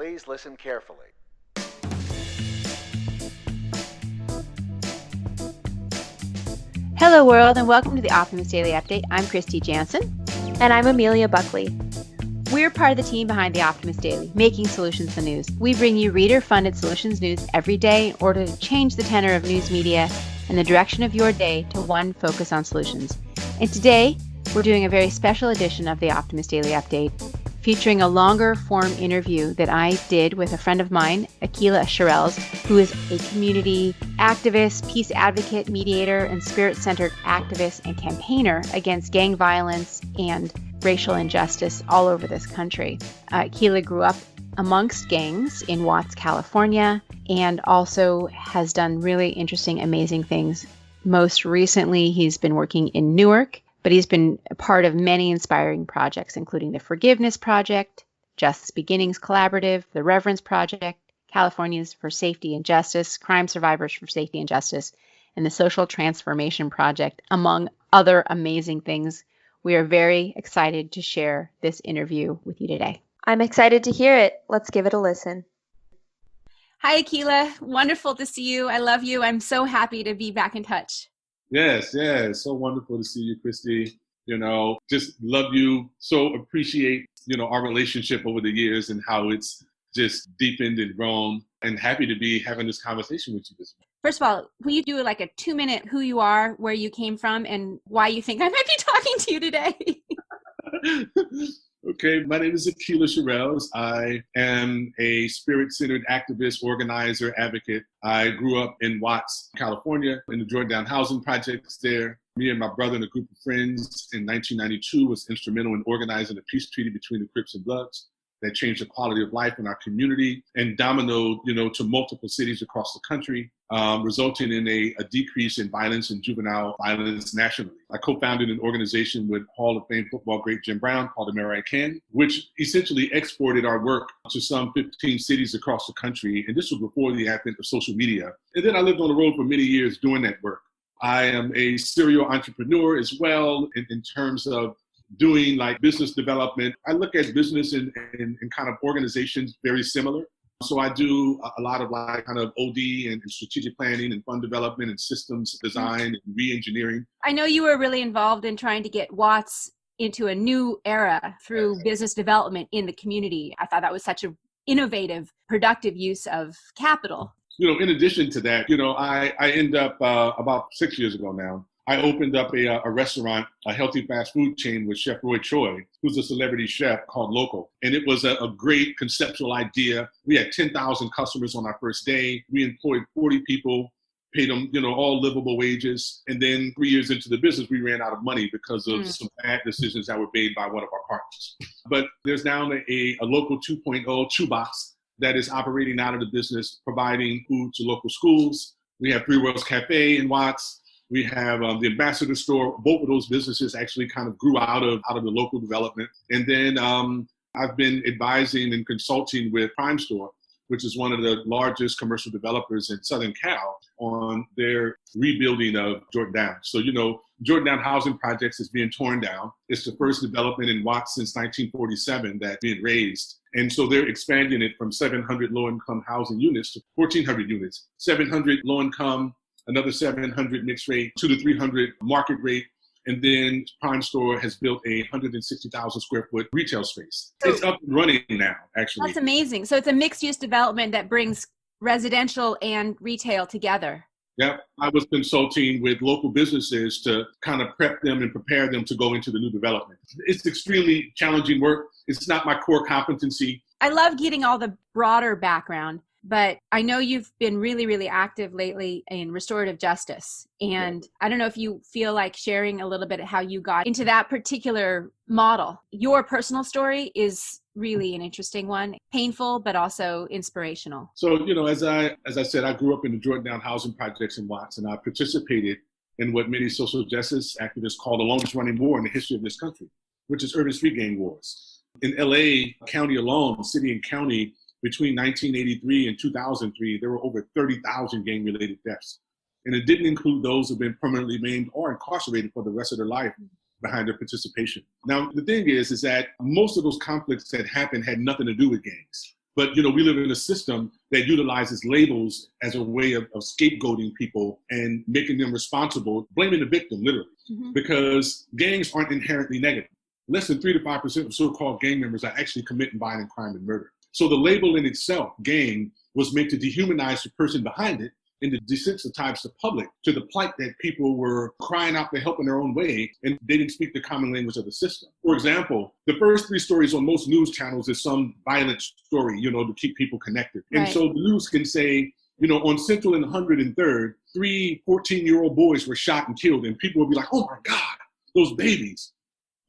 Please listen carefully. Hello world, and welcome to the Optimist Daily Update. I'm Kristy Jansen. And I'm Aqeela Buckley. We're part of the team behind the Optimist Daily, making solutions the news. We bring you reader-funded solutions news every day in order to change the tenor of news media and the direction of your day to one focus on solutions. And today, we're doing a very special edition of the Optimist Daily Update, featuring a longer form interview that I did with a friend of mine, Aqeela Sherrills, who is a community activist, peace advocate, mediator, and spirit-centered activist and campaigner against gang violence and racial injustice all over this country. Aqeela grew up amongst gangs in Watts, California, and also has done really interesting, amazing things. Most recently, he's been working in Newark, but he's been a part of many inspiring projects, including the Forgiveness Project, Justice Beginnings Collaborative, the Reverence Project, Californians for Safety and Justice, Crime Survivors for Safety and Justice, and the Social Transformation Project, among other amazing things. We are very excited to share this interview with you today. I'm excited to hear it. Let's give it a listen. Hi, Aqeela. Wonderful to see you. I love you. I'm so happy to be back in touch. Yes. So wonderful to see you, Kristy. Just love you. So appreciate, our relationship over the years and how it's just deepened and grown, and happy to be having this conversation with you this morning. First of all, will you do like a 2-minute who you are, where you came from, and why you think I might be talking to you today? Okay, my name is Aqeela Sherrills. I am a spirit-centered activist, organizer, advocate. I grew up in Watts, California, in the Jordan housing projects there. Me and my brother and a group of friends in 1992 was instrumental in organizing a peace treaty between the Crips and Bloods that changed the quality of life in our community and dominoed, to multiple cities across the country, resulting in a decrease in violence and juvenile violence nationally. I co-founded an organization with Hall of Fame football great Jim Brown called America, which essentially exported our work to some 15 cities across the country. And this was before the advent of social media. And then I lived on the road for many years doing that work. I am a serial entrepreneur as well in terms of doing like business development. I look at business and kind of organizations very similar. So I do a lot of like kind of OD and strategic planning and fund development and systems design and re-engineering. I know you were really involved in trying to get Watts into a new era through business development in the community. I thought that was such an innovative, productive use of capital. In addition to that, I end up about 6 years ago now, I opened up a restaurant, a healthy fast food chain with Chef Roy Choi, who's a celebrity chef, called Local. And it was a great conceptual idea. We had 10,000 customers on our first day. We employed 40 people, paid them, all livable wages. And then 3 years into the business, we ran out of money because of some bad decisions that were made by one of our partners. But there's now a Local 2.0 shoebox that is operating out of the business, providing food to local schools. We have Three Worlds Cafe in Watts. We have the Ambassador Store. Both of those businesses actually kind of grew out of the local development. And then I've been advising and consulting with Prime Store, which is one of the largest commercial developers in Southern Cal, on their rebuilding of Jordan. So, Jordan housing projects is being torn down. It's the first development in Watts since 1947 that's being raised. And so they're expanding it from 700 low-income housing units to 1,400 units, 700 low-income, another 700 mixed rate, 200 to 300 market rate. And then Prime Store has built a 160,000 square foot retail space. So it's up and running now, actually. That's amazing. So it's a mixed use development that brings residential and retail together. Yeah, I was consulting with local businesses to kind of prep them and prepare them to go into the new development. It's extremely challenging work. It's not my core competency. I love getting all the broader background, but I know you've been really, really active lately in restorative justice. And I don't know if you feel like sharing a little bit of how you got into that particular model. Your personal story is really an interesting one, painful, but also inspirational. So, as I said, I grew up in the Jordan housing projects in Watts, and I participated in what many social justice activists call the longest running war in the history of this country, which is urban street gang wars. In LA County alone, city and county, between 1983 and 2003, there were over 30,000 gang-related deaths. And it didn't include those who have been permanently maimed or incarcerated for the rest of their life behind their participation. Now, the thing is that most of those conflicts that happened had nothing to do with gangs. But, we live in a system that utilizes labels as a way of scapegoating people and making them responsible, blaming the victim, literally, because gangs aren't inherently negative. Less than 3 to 5% of so-called gang members are actually committing violent crime and murder. So the label in itself, gang, was meant to dehumanize the person behind it and to desensitize the public to the plight that people were crying out for help in their own way, and they didn't speak the common language of the system. For example, the first 3 stories on most news channels is some violent story, to keep people connected. Right. And so the news can say, on Central and 103rd, 3 14-year-old boys were shot and killed, and people will be like, oh my God, those babies.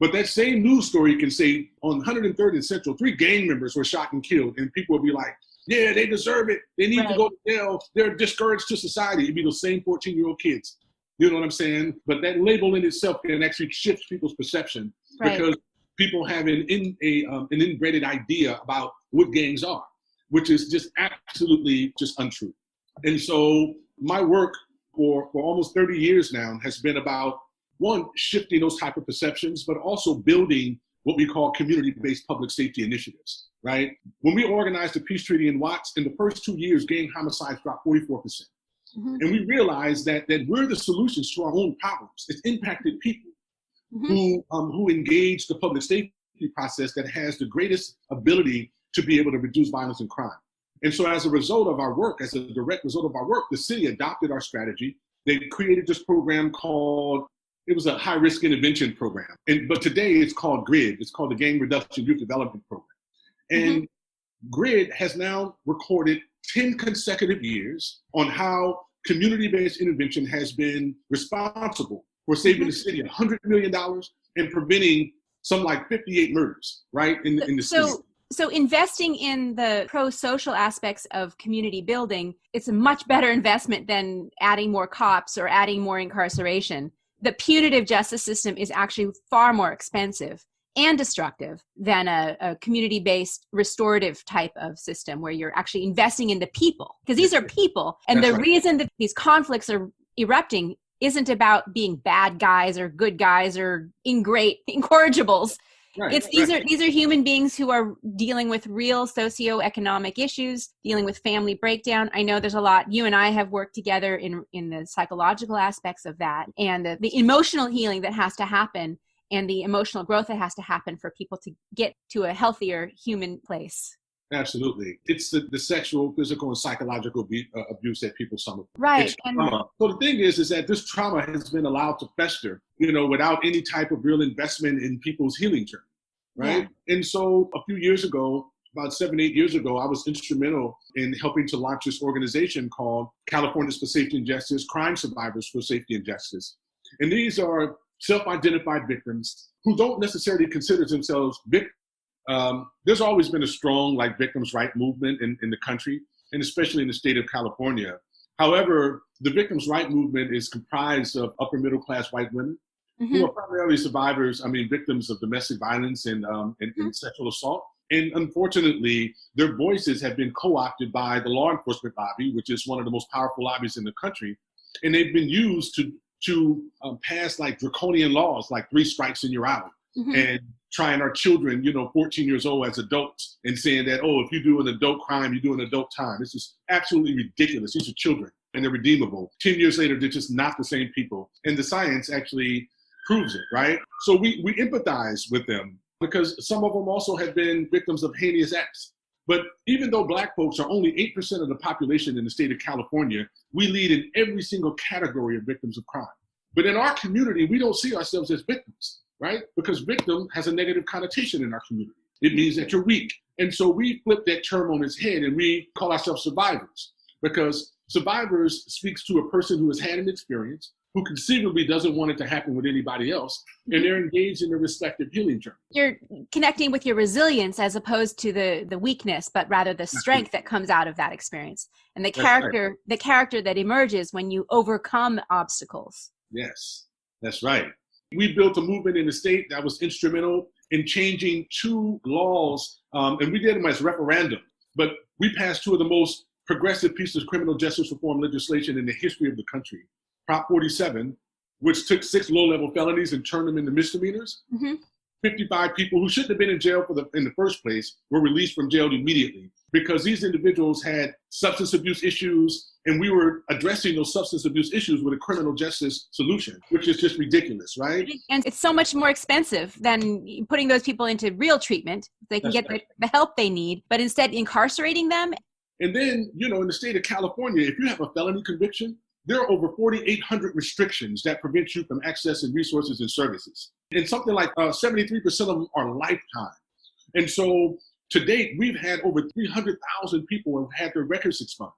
But that same news story can say on 103rd and Central, 3 gang members were shot and killed, and people will be like, yeah, they deserve it. They need to go to jail. They're discouraged to society. It'd be those same 14-year-old kids. You know what I'm saying? But that label in itself can actually shift people's perception because people have an inbred idea about what gangs are, which is just absolutely just untrue. And so my work for almost 30 years now has been about, one, shifting those type of perceptions, but also building what we call community-based public safety initiatives, right? When we organized the peace treaty in Watts, in the first 2 years, gang homicides dropped 44%. And we realized that we're the solutions to our own problems. It's impacted people who engage the public safety process that has the greatest ability to be able to reduce violence and crime. And so as a result of our work, as a direct result of our work, the city adopted our strategy. They created this program called, it was a high-risk intervention program. But today it's called GRID. It's called the Gang Reduction Youth Development Program. And GRID has now recorded 10 consecutive years on how community-based intervention has been responsible for saving the city $100 million and preventing some like 58 murders, right, in the city. So investing in the pro-social aspects of community building, it's a much better investment than adding more cops or adding more incarceration. The punitive justice system is actually far more expensive and destructive than a community-based restorative type of system where you're actually investing in the people. Because these are people. And the reason that these conflicts are erupting isn't about being bad guys or good guys or incorrigibles. These are human beings who are dealing with real socioeconomic issues, dealing with family breakdown. I know there's a lot. You and I have worked together in the psychological aspects of that and the emotional healing that has to happen and the emotional growth that has to happen for people to get to a healthier human place. Absolutely. It's the sexual, physical, and psychological abuse that people suffer. Right. So the thing is that this trauma has been allowed to fester, without any type of real investment in people's healing journey, right? Yeah. And so a few years ago, about 7, 8 years ago, I was instrumental in helping to launch this organization called Californians for Safety and Justice, Crime Survivors for Safety and Justice. And these are self-identified victims who don't necessarily consider themselves victims. There's always been a strong victims' rights movement in the country, and especially in the state of California. However, the victims' rights movement is comprised of upper middle class white women who are primarily victims of domestic violence and sexual assault. And unfortunately, their voices have been co-opted by the law enforcement lobby, which is one of the most powerful lobbies in the country. And they've been used to pass draconian laws, like 3 strikes and you're out. And trying our children, 14 years old as adults and saying that, if you do an adult crime, you do an adult time. This is absolutely ridiculous. These are children and they're redeemable. 10 years later, they're just not the same people. And the science actually proves it, right? So we empathize with them because some of them also have been victims of heinous acts. But even though Black folks are only 8% of the population in the state of California, we lead in every single category of victims of crime. But in our community, we don't see ourselves as victims. Right? Because victim has a negative connotation in our community. It means that you're weak. And so we flip that term on its head and we call ourselves survivors, because survivors speaks to a person who has had an experience, who conceivably doesn't want it to happen with anybody else, and they're engaged in their respective healing journey. You're connecting with your resilience as opposed to the weakness, but rather the strength that comes out of that experience. And the character that emerges when you overcome obstacles. Yes, that's right. We built a movement in the state that was instrumental in changing 2 laws, and we did them as referendum, but we passed 2 of the most progressive pieces of criminal justice reform legislation in the history of the country. Prop 47, which took 6 low-level felonies and turned them into misdemeanors. 55 people who shouldn't have been in jail in the first place were released from jail immediately. because these individuals had substance abuse issues, and we were addressing those substance abuse issues with a criminal justice solution, which is just ridiculous, right? And it's so much more expensive than putting those people into real treatment. They can get the help they need, but instead incarcerating them. And then, in the state of California, if you have a felony conviction, there are over 4,800 restrictions that prevent you from accessing resources and services. And something like 73% of them are lifetime. And so to date, we've had over 300,000 people who have had their records expunged.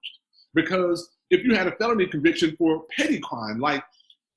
Because if you had a felony conviction for petty crime like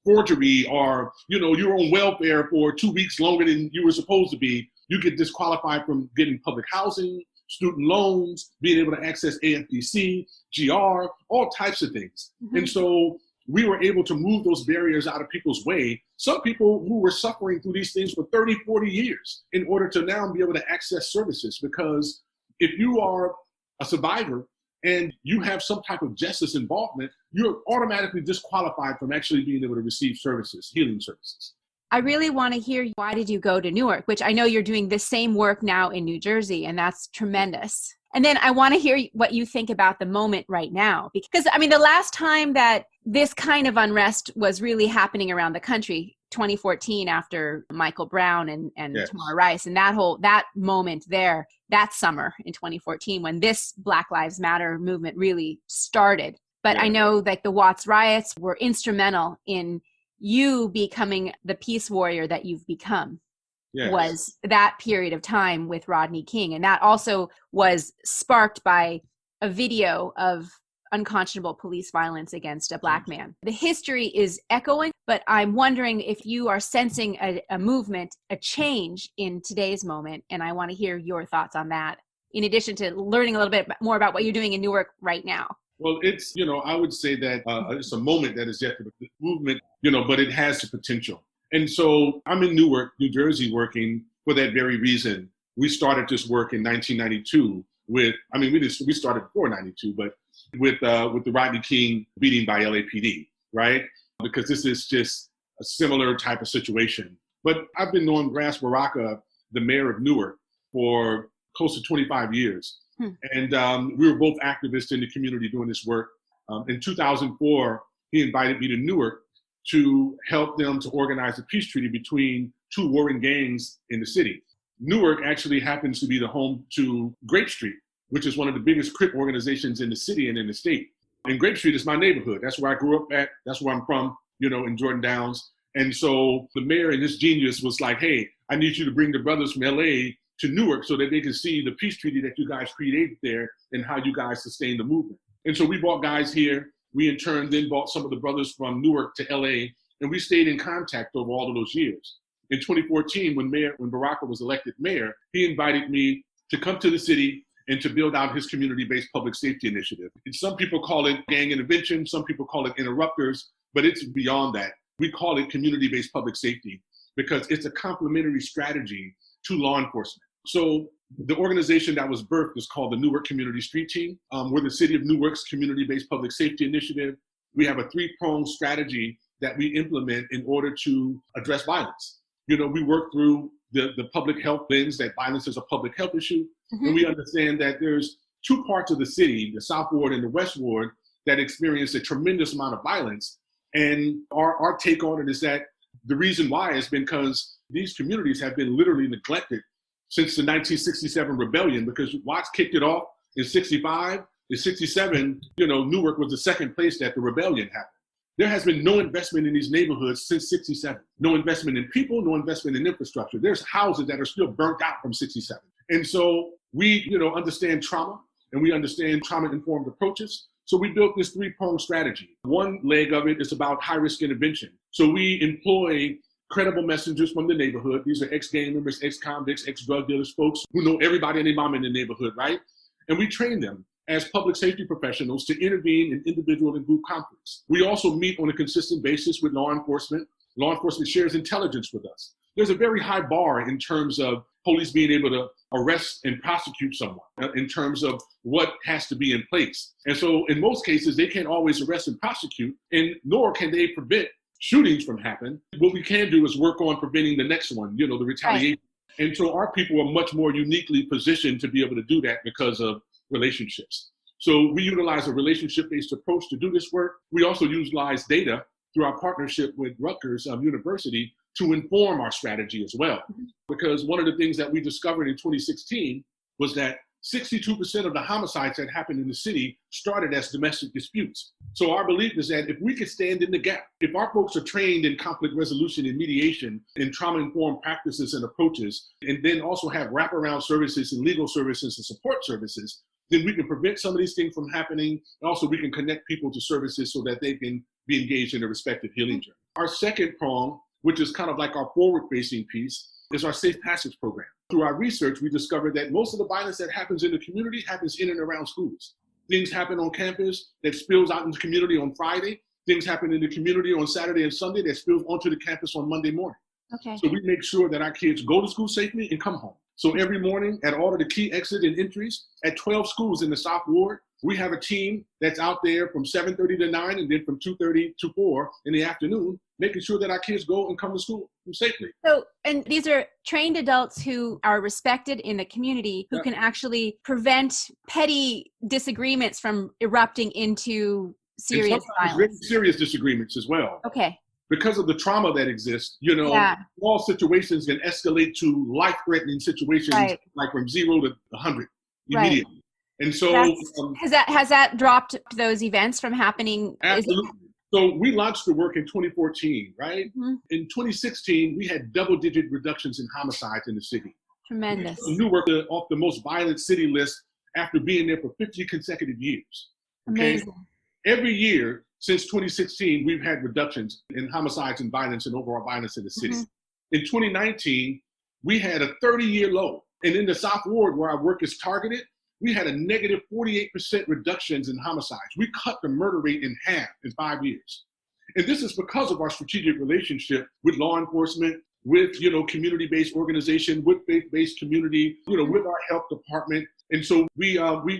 forgery, or you were on welfare for 2 weeks longer than you were supposed to be, you get disqualified from getting public housing, student loans, being able to access AFDC, GR, all types of things. Mm-hmm. And so we were able to move those barriers out of people's way. Some people who were suffering through these things for 30, 40 years in order to now be able to access services. Because if you are a survivor and you have some type of justice involvement, you're automatically disqualified from actually being able to receive services, healing services. I really want to hear, why did you go to Newark, which I know you're doing the same work now in New Jersey, and that's tremendous. And then I want to hear what you think about the moment right now, because the last time that this kind of unrest was really happening around the country, 2014, after Michael Brown and yes, Tamar Rice, and that moment there, that summer in 2014, when this Black Lives Matter movement really started. But yeah, I know that the Watts riots were instrumental in you becoming the peace warrior that you've become. Yes. Was that period of time with Rodney King. And that also was sparked by a video of unconscionable police violence against a Black man. The history is echoing, but I'm wondering if you are sensing a movement, a change in today's moment. And I want to hear your thoughts on that, in addition to learning a little bit more about what you're doing in Newark right now. Well, it's, I would say that it's a moment that is yet to be movement, but it has the potential. And so I'm in Newark, New Jersey, working for that very reason. We started this work in 1992 we started before 92, but with the Rodney King beating by LAPD, right? Because this is just a similar type of situation. But I've been knowing Ras Baraka, the mayor of Newark, for close to 25 years. And we were both activists in the community doing this work. In 2004, he invited me to Newark to help them to organize a peace treaty between two warring gangs in the city. Newark actually happens to be the home to Grape Street, which is one of the biggest Crip organizations in the city and in the state. And Grape Street is my neighborhood. That's where I grew up at. That's where I'm from, in Jordan Downs. And so the mayor and his genius was like, hey, I need you to bring the brothers from LA to Newark so that they can see the peace treaty that you guys created there and how you guys sustain the movement. And so we brought guys here. We in turn then brought some of the brothers from Newark to LA, and we stayed in contact over all of those years. In 2014, when Baraka was elected mayor, he invited me to come to the city and to build out his community-based public safety initiative. And some people call it gang intervention, some people call it interrupters, but it's beyond that. We call it community-based public safety because it's a complementary strategy to law enforcement. So the organization that was birthed is called the Newark Community Street Team. We're the City of Newark's community-based public safety initiative. We have a three-pronged strategy that we implement in order to address violence. We work through the public health lens that violence is a public health issue. Mm-hmm. And we understand that there's two parts of the city, the South Ward and the West Ward, that experience a tremendous amount of violence. And our take on it is that the reason why is because these communities have been literally neglected since the 1967 rebellion, because Watts kicked it off in 65. In 67, Newark was the second place that the rebellion happened. There has been no investment in these neighborhoods since 67. No investment in people, no investment in infrastructure. There's houses that are still burnt out from 67. And so we, understand trauma, and we understand trauma-informed approaches. So we built this three-pronged strategy. One leg of it is about high-risk intervention. So we employ credible messengers from the neighborhood. These are ex-gang members, ex-convicts, ex-drug dealers, folks who know everybody and their mom in the neighborhood, right? And we train them as public safety professionals to intervene in individual and group conflicts. We also meet on a consistent basis with law enforcement. Law enforcement shares intelligence with us. There's a very high bar in terms of police being able to arrest and prosecute someone, in terms of what has to be in place. And so in most cases, they can't always arrest and prosecute, and nor can they prevent shootings from happening. What we can do is work on preventing the next one, the retaliation. Right. And so our people are much more uniquely positioned to be able to do that because of relationships. So we utilize a relationship-based approach to do this work. We also utilize data through our partnership with Rutgers University to inform our strategy as well. Because one of the things that we discovered in 2016 was that 62% of the homicides that happened in the city started as domestic disputes. So our belief is that if we could stand in the gap, if our folks are trained in conflict resolution and mediation and trauma-informed practices and approaches, and then also have wraparound services and legal services and support services, then we can prevent some of these things from happening. And also we can connect people to services so that they can be engaged in their respective healing journey. Our second prong, which is kind of like our forward-facing piece, is our Safe Passage program. Through our research, we discovered that most of the violence that happens in the community happens in and around schools. Things happen on campus that spills out in the community on Friday. Things happen in the community on Saturday and Sunday that spills onto the campus on Monday morning. Okay. So we make sure that our kids go to school safely and come home. So every morning at all of the key exit and entries at 12 schools in the South Ward, we have a team that's out there from 7:30 to 9 and then from 2:30 to 4 in the afternoon, making sure that our kids go and come to school safely. So, and these are trained adults who are respected in the community, who can actually prevent petty disagreements from erupting into serious violence. Serious disagreements as well. Okay. Because of the trauma that exists, all situations can escalate to life-threatening situations, like from 0 to 100 immediately. Right. And so has that dropped those events from happening? Absolutely. So we launched the work in 2014, right? Mm-hmm. In 2016, we had double-digit reductions in homicides in the city. Tremendous. Newark off the most violent city list after being there for 50 consecutive years. Okay? Amazing. Every year since 2016, we've had reductions in homicides and violence and overall violence in the city. Mm-hmm. In 2019, we had a 30-year low. And in the South Ward, where our work is targeted, we had a negative 48% reductions in homicides. We cut the murder rate in half in 5 years. And this is because of our strategic relationship with law enforcement, with, community-based organization, with faith-based community, with our health department. And so we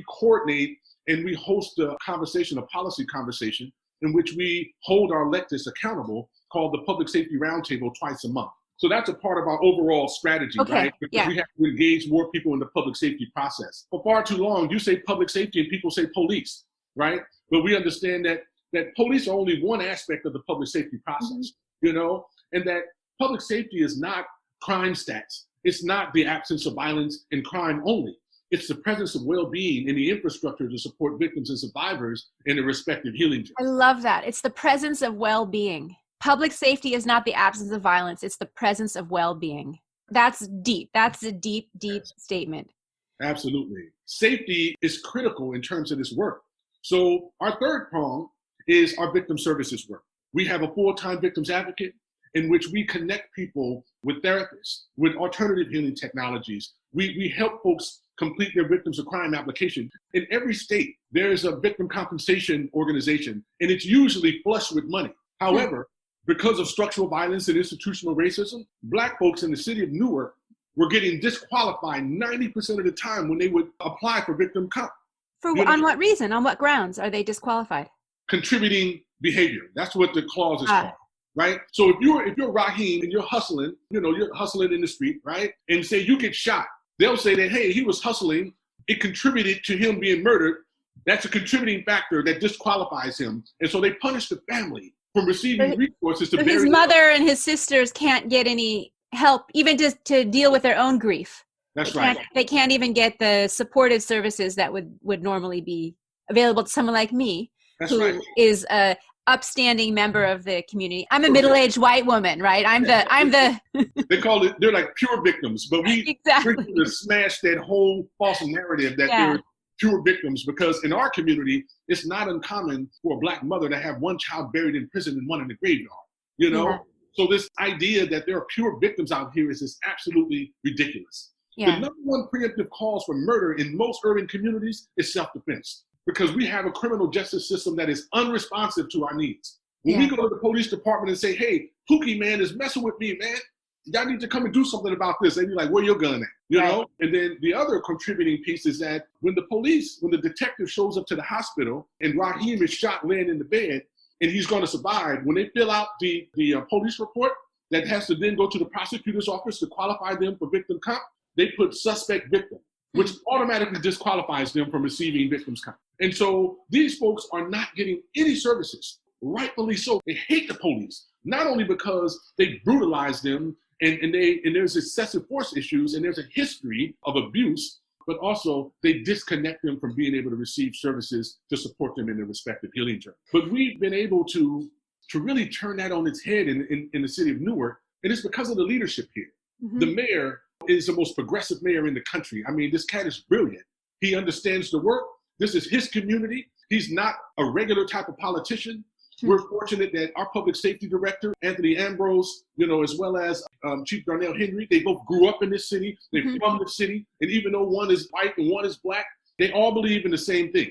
coordinate and we host a policy conversation, in which we hold our electeds accountable, called the Public Safety Roundtable twice a month. So that's a part of our overall strategy, right? Because we have to engage more people in the public safety process. For far too long, you say public safety and people say police, right? But we understand that police are only one aspect of the public safety process, and that public safety is not crime stats. It's not the absence of violence and crime only. It's the presence of well-being and the infrastructure to support victims and survivors in their respective healing journeys. I love that. It's the presence of well-being. Public safety is not the absence of violence. It's the presence of well-being. That's deep. That's a deep, deep statement. Absolutely. Safety is critical in terms of this work. So our third prong is our victim services work. We have a full-time victims advocate in which we connect people with therapists, with alternative healing technologies. We help folks complete their victims of crime application. In every state, there is a victim compensation organization, and it's usually flush with money. However, because of structural violence and institutional racism, Black folks in the city of Newark were getting disqualified 90% of the time when they would apply for victim comp. On what reason? On what grounds are they disqualified? Contributing behavior. That's what the clause is called, right? So if you're Raheem and you're hustling in the street, right? And say you get shot, they'll say that, hey, he was hustling. It contributed to him being murdered. That's a contributing factor that disqualifies him. And so they punish the family from receiving resources to bury his mother and his sisters can't get any help, even just to deal with their own grief. That's right. They can't even get the supportive services that would normally be available to someone like me, who is a upstanding member of the community. I'm a middle-aged white woman, right? I'm the they're like pure victims, but we to smash that whole false narrative that they're pure victims, because in our community, it's not uncommon for a Black mother to have one child buried in prison and one in the graveyard, So this idea that there are pure victims out here is just absolutely ridiculous. The number one preemptive cause for murder in most urban communities is self-defense, because we have a criminal justice system that is unresponsive to our needs. When we go to the police department and say, hey, Pookie man is messing with me, man, y'all need to come and do something about this. They'd be like, where your gun at? Know? And then the other contributing piece is that when the detective shows up to the hospital and Raheem is shot laying in the bed and he's going to survive, when they fill out the police report that has to then go to the prosecutor's office to qualify them for victim comp, they put suspect victim. which automatically disqualifies them from receiving victims' compensation. And so these folks are not getting any services, rightfully so. They hate the police, not only because they brutalize them and there's excessive force issues and there's a history of abuse, but also they disconnect them from being able to receive services to support them in their respective healing journey. But we've been able to really turn that on its head in the city of Newark, and it's because of the leadership here. Mm-hmm. The mayor is the most progressive mayor in the country. I mean, this cat is brilliant. He understands the work. This is his community. He's not a regular type of politician. Mm-hmm. We're fortunate that our public safety director, Anthony Ambrose, as well as Chief Darnell Henry, they both grew up in this city. They're mm-hmm. from the city. And even though one is white and one is black, they all believe in the same thing.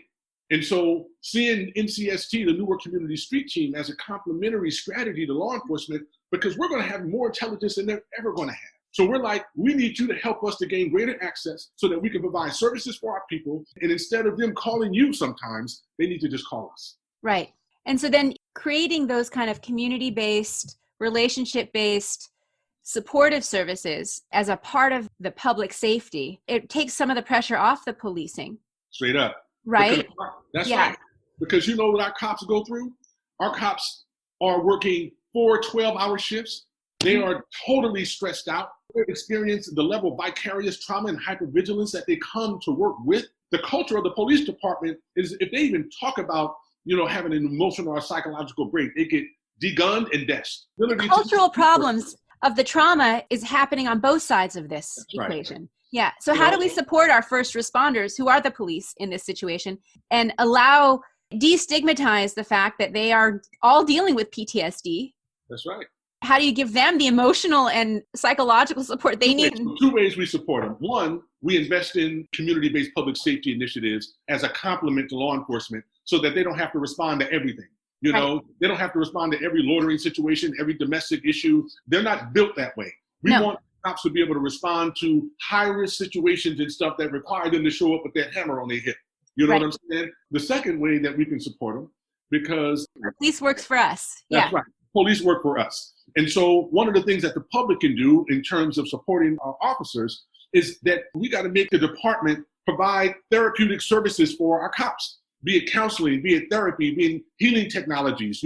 And so seeing NCST, the Newark Community Street Team, as a complementary strategy to law enforcement, because we're going to have more intelligence than they're ever going to have. So we're like, we need you to help us to gain greater access so that we can provide services for our people. And instead of them calling you sometimes, they need to just call us. Right. And so then creating those kind of community-based, relationship-based, supportive services as a part of the public safety, it takes some of the pressure off the policing. Straight up. Right? That's right. Because you know what our cops go through? Our cops are working 4 12-hour shifts. They are totally stressed out. They experience the level of vicarious trauma and hypervigilance that they come to work with. The culture of the police department is, if they even talk about, having an emotional or psychological break, they get degunned and deaths. The cultural problems of the trauma is happening on both sides of this That's equation. Right. Yeah. So how do we support our first responders, who are the police in this situation, and destigmatize the fact that they are all dealing with PTSD? That's right. How do you give them the emotional and psychological support they need? Two ways we support them. One, we invest in community-based public safety initiatives as a complement to law enforcement so that they don't have to respond to everything. They don't have to respond to every loitering situation, every domestic issue. They're not built that way. We want cops to be able to respond to high-risk situations and stuff that require them to show up with that hammer on their hip. You know what I'm saying? The second way that we can support them, because police works for us. That's right. Police work for us. And so one of the things that the public can do in terms of supporting our officers is that we got to make the department provide therapeutic services for our cops, be it counseling, be it therapy, be it healing technologies,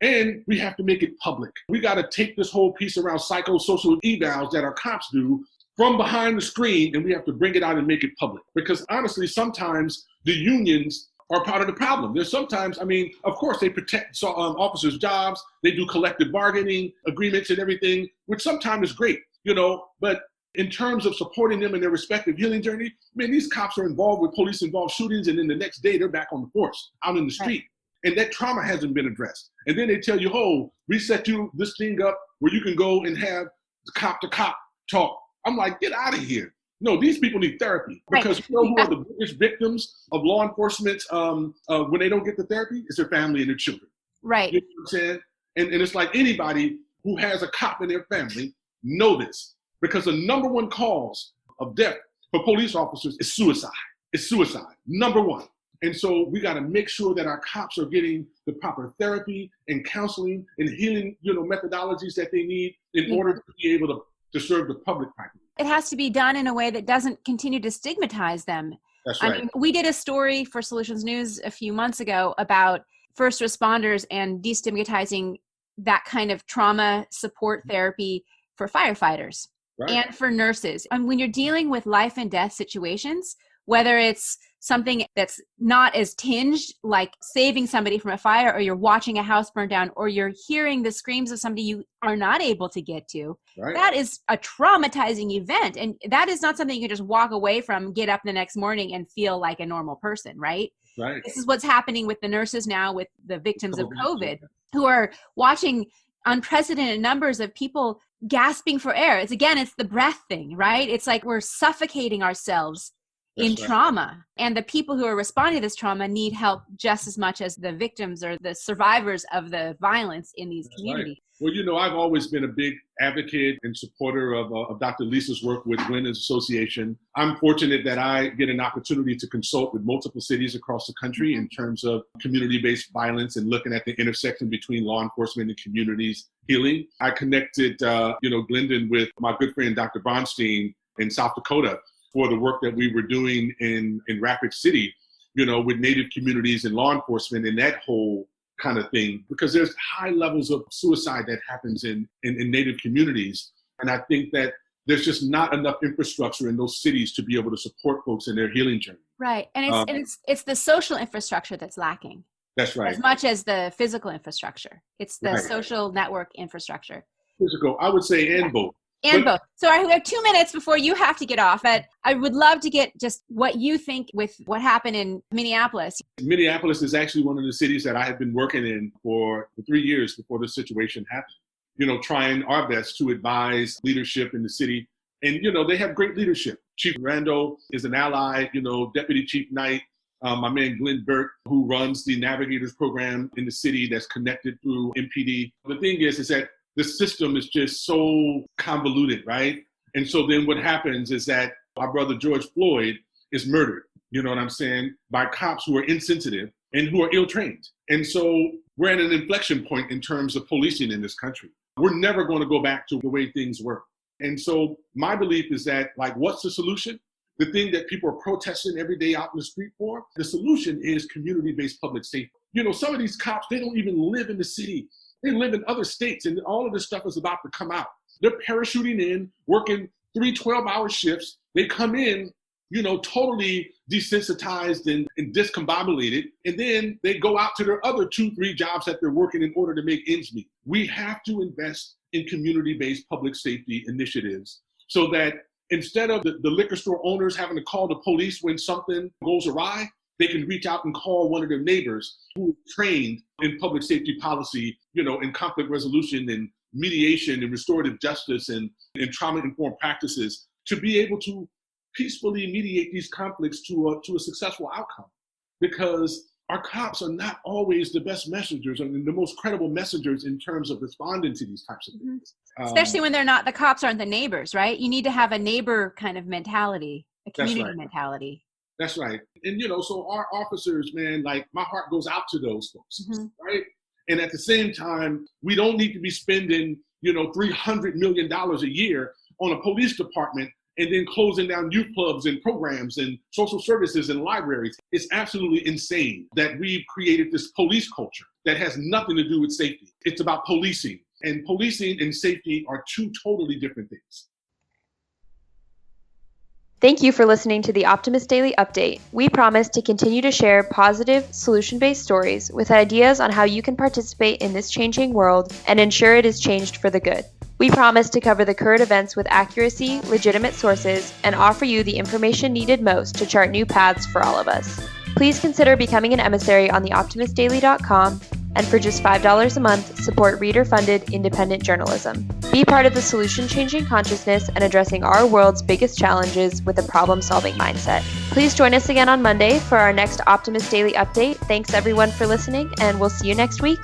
and we have to make it public. We got to take this whole piece around psychosocial evals that our cops do from behind the screen, and we have to bring it out and make it public. Because honestly, sometimes the unions are part of the problem. There's sometimes, of course, they protect officers' jobs. They do collective bargaining agreements and everything, which sometimes is great, but in terms of supporting them in their respective healing journey, these cops are involved with police-involved shootings, and then the next day they're back on the force, out in the street. And that trauma hasn't been addressed. And then they tell you, we set you this thing up where you can go and have cop-to-cop talk. I'm like, get out of here. No, these people need therapy, because who are the biggest victims of law enforcement when they don't get the therapy? It's their family and their children. Right. You know what I'm saying? And it's like anybody who has a cop in their family know this, because the number one cause of death for police officers is suicide. It's suicide, number one. And so we got to make sure that our cops are getting the proper therapy and counseling and healing, methodologies that they need in order to be able to serve the public properly. It has to be done in a way that doesn't continue to stigmatize them. That's right. We did a story for Solutions News a few months ago about first responders and destigmatizing that kind of trauma support therapy for firefighters and for nurses. And when you're dealing with life and death situations, whether it's something that's not as tinged, like saving somebody from a fire, or you're watching a house burn down, or you're hearing the screams of somebody you are not able to get to, that is a traumatizing event. And that is not something you can just walk away from, get up the next morning and feel like a normal person, right? Right. This is what's happening with the nurses now, with the victims of COVID, who are watching unprecedented numbers of people gasping for air. It's the breath thing, right? It's like we're suffocating ourselves in trauma. And the people who are responding to this trauma need help just as much as the victims or the survivors of the violence in these communities. Well, I've always been a big advocate and supporter of Dr. Lisa's work with Women's Association. I'm fortunate that I get an opportunity to consult with multiple cities across the country in terms of community-based violence and looking at the intersection between law enforcement and communities healing. I connected, Glendon with my good friend, Dr. Bronstein in South Dakota, for the work that we were doing in Rapid City, with Native communities and law enforcement and that whole kind of thing, because there's high levels of suicide that happens in Native communities. And I think that there's just not enough infrastructure in those cities to be able to support folks in their healing journey. Right. And it's the social infrastructure that's lacking. That's right. As much as the physical infrastructure. It's the social network infrastructure. Physical, I would say, and both. Both. So we have 2 minutes before you have to get off. But I would love to get just what you think with what happened in Minneapolis. Minneapolis is actually one of the cities that I have been working in for 3 years before this situation happened. Trying our best to advise leadership in the city. And, they have great leadership. Chief Randall is an ally, Deputy Chief Knight, my man Glenn Burke, who runs the Navigators program in the city that's connected through MPD. The thing is that the system is just so convoluted, right? And so then what happens is that our brother George Floyd is murdered, you know what I'm saying, by cops who are insensitive and who are ill-trained. And so we're at an inflection point in terms of policing in this country. We're never going to go back to the way things were. And so my belief is that, what's the solution? The thing that people are protesting every day out in the street for, the solution is community-based public safety. Some of these cops, they don't even live in the city. They live in other states, and all of this stuff is about to come out. They're parachuting in, working 3 12-hour shifts. They come in, totally desensitized and discombobulated, and then they go out to their other 2-3 jobs that they're working in order to make ends meet. We have to invest in community-based public safety initiatives so that instead of the liquor store owners having to call the police when something goes awry, they can reach out and call one of their neighbors who is trained in public safety policy, in conflict resolution and mediation and restorative justice and trauma-informed practices to be able to peacefully mediate these conflicts to a successful outcome. Because our cops are not always the best messengers and the most credible messengers in terms of responding to these types of things. Especially when the cops aren't the neighbors, right? You need to have a neighbor kind of mentality, a community mentality. That's right. And, so our officers, man, my heart goes out to those folks, right? And at the same time, we don't need to be spending, $300 million a year on a police department and then closing down youth clubs and programs and social services and libraries. It's absolutely insane that we've created this police culture that has nothing to do with safety. It's about policing. And policing and safety are 2 totally different things. Thank you for listening to the Optimist Daily Update. We promise to continue to share positive, solution-based stories with ideas on how you can participate in this changing world and ensure it is changed for the good. We promise to cover the current events with accuracy, legitimate sources, and offer you the information needed most to chart new paths for all of us. Please consider becoming an emissary on theoptimistdaily.com, and for just $5 a month, support reader-funded independent journalism. Be part of the solution-changing consciousness and addressing our world's biggest challenges with a problem-solving mindset. Please join us again on Monday for our next Optimist Daily Update. Thanks everyone for listening, and we'll see you next week.